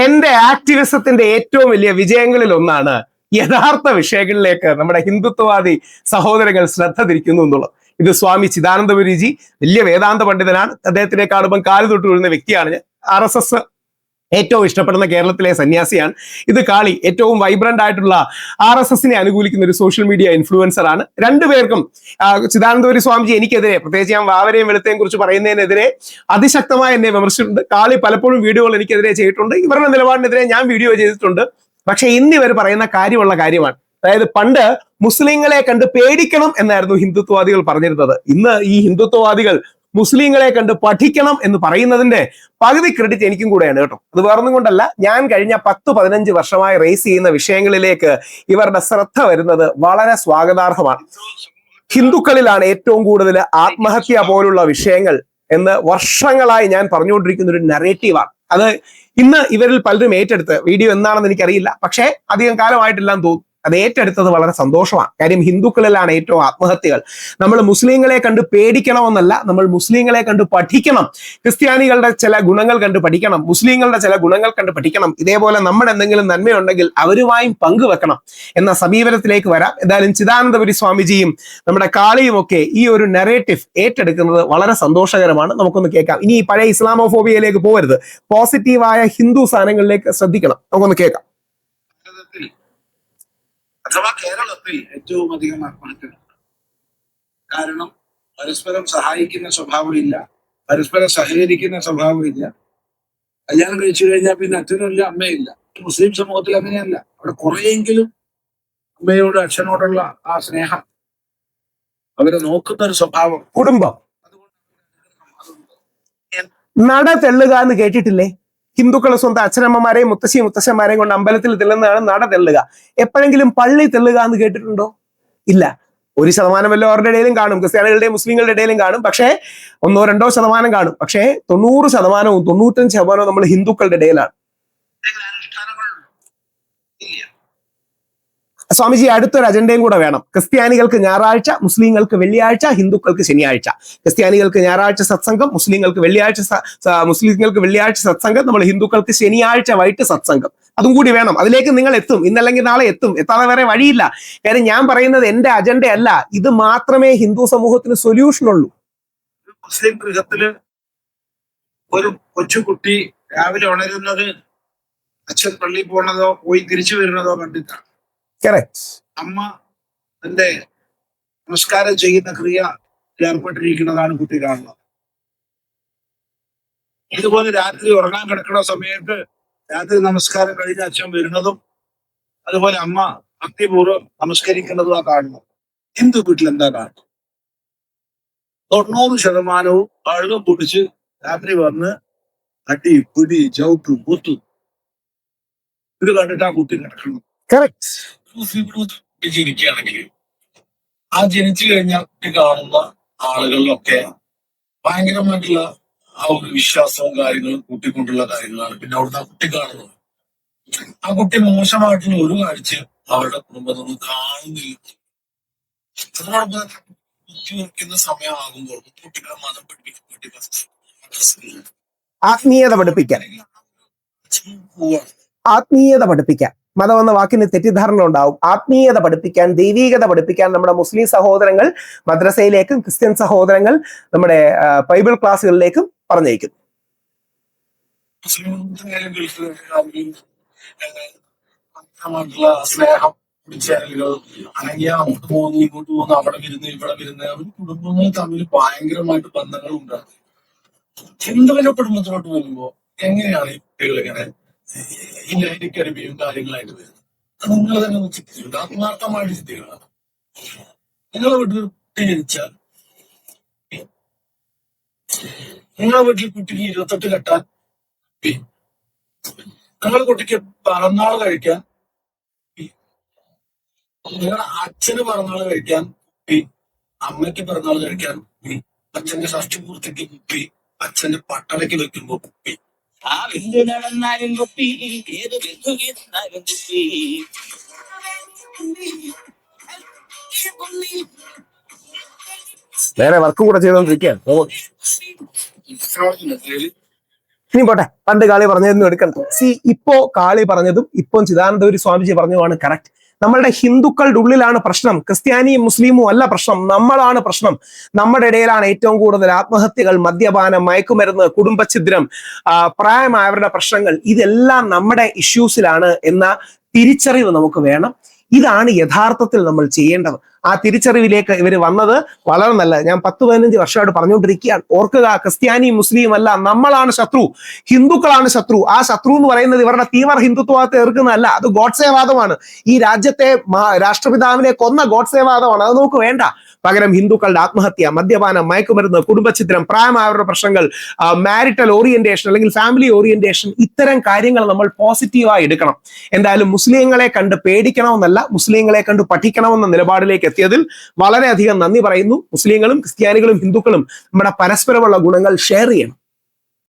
എന്റെ ആക്ടിവിസത്തിന്റെ ഏറ്റവും വലിയ വിജയങ്ങളിൽ ഒന്നാണ് യഥാർത്ഥ വിഷയങ്ങളിലേക്ക് നമ്മുടെ ഹിന്ദുത്വവാദി സഹോദരങ്ങൾ ശ്രദ്ധ തിരിക്കുന്നു എന്നുള്ളത്. ഇത് സ്വാമി ചിദാനന്ദപുരിജി വലിയ വേദാന്ത പണ്ഡിതനാണ്. അദ്ദേഹത്തിനെ കാണുമ്പോൾ കാല് തൊട്ട് വീഴുന്ന വ്യക്തിയാണ്. RSS ഏറ്റവും ഇഷ്ടപ്പെടുന്ന കേരളത്തിലെ സന്യാസിയാണ്. ഇത് കാളി ഏറ്റവും വൈബ്രന്റ് ആയിട്ടുള്ള RSSനെ അനുകൂലിക്കുന്ന ഒരു സോഷ്യൽ മീഡിയ ഇൻഫ്ലുവൻസർ ആണ്. രണ്ടുപേർക്കും ചിദാനന്ദപുരി സ്വാമിജി എനിക്കെതിരെ, പ്രത്യേകിച്ച് ഞാൻ വാവരെയും വെളുത്തെയും കുറിച്ച് പറയുന്നതിനെതിരെ അതിശക്തമായി എന്നെ വിമർശിച്ചിട്ടുണ്ട്. കാളി പലപ്പോഴും വീഡിയോകൾ എനിക്കെതിരെ ചെയ്തിട്ടുണ്ട്. ഇവരുടെ നിലപാടിനെതിരെ ഞാൻ വീഡിയോ ചെയ്തിട്ടുണ്ട്. പക്ഷെ ഇന്ന് ഇവർ പറയുന്ന കാര്യമുള്ള കാര്യമാണ്. അതായത് പണ്ട് മുസ്ലിങ്ങളെ കണ്ട് പേടിക്കണം എന്നായിരുന്നു ഹിന്ദുത്വവാദികൾ പറഞ്ഞിരുന്നത്. ഇന്ന് ഈ ഹിന്ദുത്വവാദികൾ മുസ്ലിങ്ങളെ കണ്ട് പഠിക്കണം എന്ന് പറയുന്നതിന്റെ പകുതി ക്രെഡിറ്റ് എനിക്കും കൂടെയാണ് കേട്ടോ. അത് വേറൊന്നും കൊണ്ടല്ല, ഞാൻ കഴിഞ്ഞ 10-15 വർഷമായി റേസ് ചെയ്യുന്ന വിഷയങ്ങളിലേക്ക് ഇവരുടെ ശ്രദ്ധ വരുന്നത് വളരെ സ്വാഗതാർഹമാണ്. ഹിന്ദുക്കളിലാണ് ഏറ്റവും കൂടുതൽ ആത്മഹത്യ പോലുള്ള വിഷയങ്ങൾ എന്ന് വർഷങ്ങളായി ഞാൻ പറഞ്ഞുകൊണ്ടിരിക്കുന്ന ഒരു നറേറ്റീവാണ്. അത് ഇന്ന് ഇവരിൽ പലരും ഏറ്റെടുത്ത്, വീഡിയോ എന്താണെന്ന് എനിക്കറിയില്ല, പക്ഷേ അധികം കാലമായിട്ടില്ലാന്ന് തോന്നുന്നു, അത് ഏറ്റെടുത്തത് വളരെ സന്തോഷമാണ്. കാര്യം ഹിന്ദുക്കളിലാണ് ഏറ്റവും ആത്മഹത്യകൾ. നമ്മൾ മുസ്ലിങ്ങളെ കണ്ട് പേടിക്കണമെന്നല്ല, നമ്മൾ മുസ്ലിങ്ങളെ കണ്ട് പഠിക്കണം. ക്രിസ്ത്യാനികളുടെ ചില ഗുണങ്ങൾ കണ്ട് പഠിക്കണം, മുസ്ലിങ്ങളുടെ ചില ഗുണങ്ങൾ കണ്ട് പഠിക്കണം. ഇതേപോലെ നമ്മുടെ എന്തെങ്കിലും നന്മയുണ്ടെങ്കിൽ അവരുമായും പങ്കുവെക്കണം എന്ന സമീപനത്തിലേക്ക് വരാം. എന്തായാലും ചിദാനന്ദപുരി സ്വാമിജിയും നമ്മുടെ കാളിയും ഒക്കെ ഈ ഒരു നെറേറ്റീവ് ഏറ്റെടുക്കുന്നത് വളരെ സന്തോഷകരമാണ്. നമുക്കൊന്ന് കേൾക്കാം. ഇനി പഴയ ഇസ്ലാമോഫോബിയയിലേക്ക് പോകരുത്, പോസിറ്റീവായ ഹിന്ദു സാധനങ്ങളിലേക്ക് ശ്രദ്ധിക്കണം. നമുക്കൊന്ന് കേൾക്കാം. അഥവാ കേരളത്തിൽ ഏറ്റവും അധികം ആത്മഹത്യകളുണ്ട്. കാരണം പരസ്പരം സഹായിക്കുന്ന സ്വഭാവമില്ല, പരസ്പരം സഹകരിക്കുന്ന സ്വഭാവമില്ല. കല്യാണം കഴിച്ചു കഴിഞ്ഞാൽ പിന്നെ അച്ഛനുമില്ല അമ്മയില്ല. മുസ്ലിം സമൂഹത്തിൽ അങ്ങനെയല്ല. അവിടെ കുറെയെങ്കിലും അമ്മയോട് അച്ഛനോടുള്ള ആ സ്നേഹം, അവരെ നോക്കുന്ന ഒരു സ്വഭാവം, കുടുംബം. നട തെള്ളുക എന്ന് കേട്ടിട്ടില്ലേ? ഹിന്ദുക്കൾ സ്വന്തം അച്ഛനമ്മമാരെയും മുത്തശ്ശന്മാരെയും കൊണ്ട് അമ്പലത്തിൽ തെള്ളുന്നതാണ് നട തെള്ളുക. എപ്പോഴെങ്കിലും പള്ളി തെള്ളുക എന്ന് കേട്ടിട്ടുണ്ടോ? ഇല്ല. 1% വല്ല അവരുടെ ഇടയിലും കാണും, ക്രിസ്ത്യാനികളുടെയും മുസ്ലിങ്ങളുടെ ഇടയിലും കാണും. പക്ഷേ 1-2% കാണും. പക്ഷേ 90%, 95% നമ്മൾ ഹിന്ദുക്കളുടെ ഇടയിലാണ്. സ്വാമിജി, അടുത്തൊരു അജണ്ടയും കൂടെ വേണം. ക്രിസ്ത്യാനികൾക്ക് ഞായറാഴ്ച, മുസ്ലിങ്ങൾക്ക് വെള്ളിയാഴ്ച, ഹിന്ദുക്കൾക്ക് ശനിയാഴ്ച. ക്രിസ്ത്യാനികൾക്ക് ഞായറാഴ്ച സത്സംഗം, മുസ്ലിങ്ങൾക്ക് വെള്ളിയാഴ്ച സത്സംഗം, നമ്മൾ ഹിന്ദുക്കൾക്ക് ശനിയാഴ്ച വൈകിട്ട് സത്സംഗം. അതും കൂടി വേണം. അതിലേക്ക് നിങ്ങൾ എത്തും, ഇന്നല്ലെങ്കിൽ നാളെ എത്തും. എത്താതെ വേറെ വഴിയില്ല. കാര്യം ഞാൻ പറയുന്നത് എന്റെ അജണ്ടയല്ല, ഇത് മാത്രമേ ഹിന്ദു സമൂഹത്തിന് സൊല്യൂഷൻ ഉള്ളൂ. മുസ്ലിം ഗൃഹത്തില് ഒരു കൊച്ചുകുട്ടി രാവിലെ ഉണരുന്നത് അച്ഛൻ പള്ളിയിൽ പോണതോ പോയി തിരിച്ചു വരുന്നതോ കണ്ടിട്ടാണ്. അമ്മ തന്റെ നമസ്കാരം ചെയ്യുന്ന ക്രിയ ഏർപ്പെട്ടിരിക്കുന്നതാണ് കുട്ടി കാണുന്നത്. ഇതുപോലെ രാത്രി ഉറങ്ങാൻ കിടക്കുന്ന സമയത്ത് രാത്രി നമസ്കാരം കഴിഞ്ഞ് അച്ഛൻ വരുന്നതും അതുപോലെ അമ്മ ഭക്തിപൂർവ്വം നമസ്കരിക്കുന്നതും കാണുന്നത്. ഹിന്ദു വീട്ടിൽ എന്താ കാണുന്നത്? 90% ആളുകൾ പൊടിച്ച് രാത്രി വന്ന് അടി പിടി ചവിട്ടു കുത്തു. ഇത് കണ്ടിട്ട് ആ കുട്ടി കിടക്കണം. ജനിക്കുകയാണെങ്കിൽ ആ ജനിച്ചു കഴിഞ്ഞാൽ കാണുന്ന ആളുകളിലൊക്കെ ഭയങ്കരമായിട്ടുള്ള ആ ഒരു വിശ്വാസവും കാര്യങ്ങളും കൂട്ടിക്കൊണ്ടുള്ള കാര്യങ്ങളാണ്. പിന്നെ അവിടുത്തെ ആ കുട്ടി കാണുന്നത്. ആ കുട്ടി മോശമായിട്ടുള്ള ഒരു കാഴ്ച അവരുടെ കുടുംബത്തിൽ കാണുന്നില്ല. അതോടൊപ്പം കുട്ടി വെക്കുന്ന സമയമാകുമ്പോൾ കുട്ടികളെ മതം പഠിപ്പിക്കാൻ ആത്മീയത പഠിപ്പിക്കാൻ മതം എന്ന വാക്കിന് തെറ്റിദ്ധാരണ ഉണ്ടാവും. ആത്മീയത പഠിപ്പിക്കാൻ, ദൈവീകത പഠിപ്പിക്കാൻ നമ്മുടെ മുസ്ലിം സഹോദരങ്ങൾ മദ്രസയിലേക്കും ക്രിസ്ത്യൻ സഹോദരങ്ങൾ നമ്മുടെ ബൈബിൾ ക്ലാസ്സുകളിലേക്കും പറഞ്ഞയക്കും. സ്നേഹം അല്ലെങ്കിൽ അങ്ങോട്ട് പോകുന്നു ഇങ്ങോട്ട് പോകുന്നു, അവിടെ വരുന്നു ഇവിടെ വരുന്നു, അവർ കുടുംബങ്ങൾ തമ്മിൽ ഭയങ്കരമായിട്ട് ബന്ധങ്ങൾ ഉണ്ടാകും. ഹിന്ദുവിന്റെ കുടുംബത്തിലോട്ട് വരുമ്പോ എങ്ങനെയാണ് ഈ കുട്ടികൾ ഇങ്ങനെ ഈ ലഹരിക്കരുവിയും കാര്യങ്ങളായിട്ട് വരുന്നത്? നിങ്ങൾ തന്നെ ചിന്തിച്ചിട്ടുണ്ട്, ആത്മാർത്ഥമായിട്ട് ചിന്തിക്കണം. നിങ്ങളെ വീട്ടിൽ കുട്ടി ജനിച്ചാൽ നിങ്ങളെ വീട്ടിൽ കുട്ടിക്ക് 28 കെട്ടാൻ, നിങ്ങളുടെ കുട്ടിക്ക് പിറന്നാൾ കഴിക്കാൻ, നിങ്ങളുടെ അച്ഛന് പിറന്നാൾ കഴിക്കാൻ, അമ്മയ്ക്ക് പിറന്നാൾ കഴിക്കാൻ, അച്ഛന്റെ ഷഷ്ടിപൂർത്തിക്ക് കുപ്പി, അച്ഛന്റെ പട്ടണയ്ക്ക് വെക്കുമ്പോ കുപ്പി, നടന്നാലും കുപ്പി, ഏത് കുപ്പി. വേറെ വർക്കും കൂടെ ചെയ്തോണ്ടിരിക്കുകയാണ്. ഇനി പോട്ടെ, പണ്ട് കാളി പറഞ്ഞതൊന്നും എടുക്കണ്ട. ഇപ്പോ കാളി പറഞ്ഞതും ഇപ്പം ചിദാനന്ദപുരി സ്വാമിജി പറഞ്ഞതുമാണ് കറക്റ്റ്. നമ്മളുടെ ഹിന്ദുക്കളുടെ ഉള്ളിലാണ് പ്രശ്നം, ക്രിസ്ത്യാനിയും മുസ്ലിമും അല്ല പ്രശ്നം, നമ്മളാണ് പ്രശ്നം. നമ്മുടെ ഇടയിലാണ് ഏറ്റവും കൂടുതൽ ആത്മഹത്യകൾ, മദ്യപാനം, മയക്കുമരുന്ന്, കുടുംബഛിദ്രം, പ്രായമായവരുടെ പ്രശ്നങ്ങൾ, ഇതെല്ലാം നമ്മുടെ ഇഷ്യൂസിലാണ് എന്ന തിരിച്ചറിവ് നമുക്ക് വേണം. ഇതാണ് യഥാർത്ഥത്തിൽ നമ്മൾ ചെയ്യേണ്ടത്. ആ തിരിച്ചറിവിലേക്ക് ഇവർ വന്നത് വളരെ നല്ല. ഞാൻ 10-15 വർഷമായിട്ട് പറഞ്ഞുകൊണ്ടിരിക്കുകയാണ്. ഓർക്കുക, ക്രിസ്ത്യാനിയും മുസ്ലിം അല്ല, നമ്മളാണ് ശത്രു, ഹിന്ദുക്കളാണ് ശത്രു. ആ ശത്രു എന്ന് പറയുന്നത് ഇവരുടെ തീവ്ര ഹിന്ദുത്വത്തെ എതിർക്കുന്നതല്ല, അത് ഗോഡ്സേവാദമാണ്. ഈ രാജ്യത്തെ രാഷ്ട്രപിതാവിനെ കൊന്ന ഗോഡ്സേവാദമാണ്. അത് നമുക്ക് വേണ്ട. പകരം ഹിന്ദുക്കളുടെ ആത്മഹത്യ, മദ്യപാനം, മയക്കുമരുന്ന്, കുടുംബഛിദ്രം, പ്രായമായവരുടെ പ്രശ്നങ്ങൾ, മാരിറ്റൽ ഓറിയന്റേഷൻ അല്ലെങ്കിൽ ഫാമിലി ഓറിയന്റേഷൻ, ഇത്തരം കാര്യങ്ങൾ നമ്മൾ പോസിറ്റീവായി എടുക്കണം. എന്തായാലും മുസ്ലിങ്ങളെ കണ്ട് പേടിക്കണമെന്നല്ല, മുസ്ലിങ്ങളെ കണ്ട് പഠിക്കണമെന്ന നിലപാടിലേക്ക് എത്തിയതിൽ വളരെയധികം നന്ദി പറയുന്നു. മുസ്ലിങ്ങളും ക്രിസ്ത്യാനികളും ഹിന്ദുക്കളും നമ്മുടെ പരസ്പരമുള്ള ഗുണങ്ങൾ ഷെയർ ചെയ്യണം.